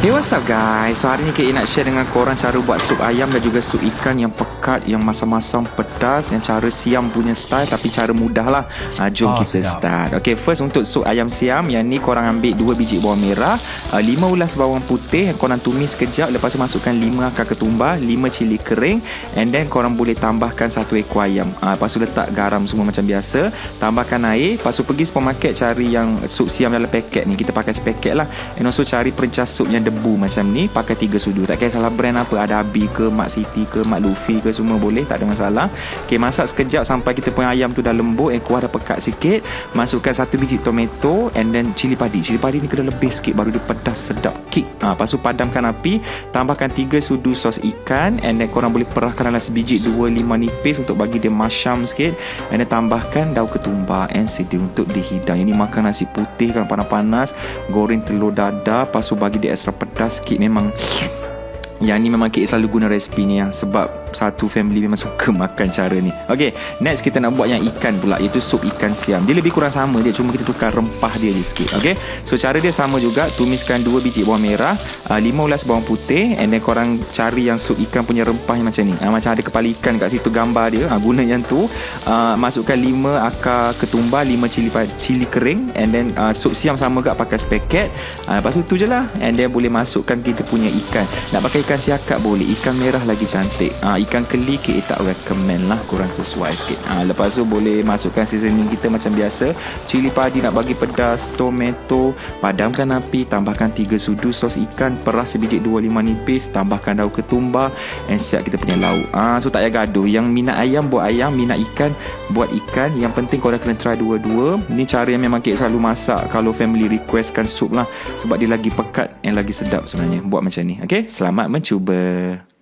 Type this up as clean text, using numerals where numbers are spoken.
Hey, what's up guys? So hari ni KA nak share dengan korang cara buat sup ayam dan juga sup ikan yang pekat, yang masam-masam pedas, yang cara siam punya style tapi cara mudah lah. Jom kita start. Okay, first untuk sup ayam siam, yang ni korang ambil 2 biji bawang merah, 5 ulas bawang putih, korang tumis sekejap, lepas tu masukkan 5 akar ketumbar, 5 cili kering, and then korang boleh tambahkan 1 ekor ayam. Lepas tu letak garam semua macam biasa, tambahkan air, lepas tu pergi supermarket cari yang sup siam dalam paket ni, kita pakai sepaket lah. And also cari perencah sup yang debu macam ni, pakai 3 sudu, tak kisah brand apa, ada Abi ke, Mak Siti ke, Mak Luffy ke, semua boleh, tak ada masalah. Okay, masak sekejap sampai kita punya ayam tu dah lembut, kuah dah pekat sikit, masukkan 1 biji tomato and then cili padi. Cili padi ni kena lebih sikit baru dia pedas sedap kick. Lepas tu padamkan api, tambahkan 3 sudu sos ikan, and then korang boleh perahkan dalam sebiji 2-5 nipis untuk bagi dia masyam sikit, and then tambahkan daun ketumbar and sedia untuk dihidang. Ini makan nasi putih kan panas-panas, goreng telur dadar, lepas tu bagi dia extra pedas sikit. Memang yang ni memang KA selalu guna resipi ni sebab satu family memang suka makan cara ni. Okay, next kita nak buat yang ikan pula, iaitu sup ikan siam. Dia lebih kurang sama je, cuma kita tukar rempah dia je sikit. Okay, so cara dia sama juga, tumiskan 2 biji bawang merah, 5 ulas bawang putih, and then korang cari yang sup ikan punya rempah yang macam ni. Macam ada kepala ikan kat situ gambar dia, guna yang tu. Masukkan 5 akar ketumbar, 5 cili kering, and then sup siam sama juga pakai sepaket. Lepas tu je lah, and then boleh masukkan kita punya ikan. Nak pakai ikan siakap boleh, ikan merah lagi cantik. Ikan keli KA tak recommend lah, kurang sesuai sikit. Lepas tu boleh masukkan seasoning kita macam biasa, cili padi nak bagi pedas, tomato, padamkan api, tambahkan 3 sudu sos ikan, perah sebiji 2-5 nipis, tambahkan daun ketumbar, and siap kita punya lauk. So tak payah gaduh, yang minat ayam buat ayam, minat ikan buat ikan. Yang penting korang kena try dua-dua. Ni cara yang memang KA selalu masak kalau family requestkan sup lah, sebab dia lagi pekat and lagi sedap sebenarnya buat macam ni. Okay, selamat mencuba.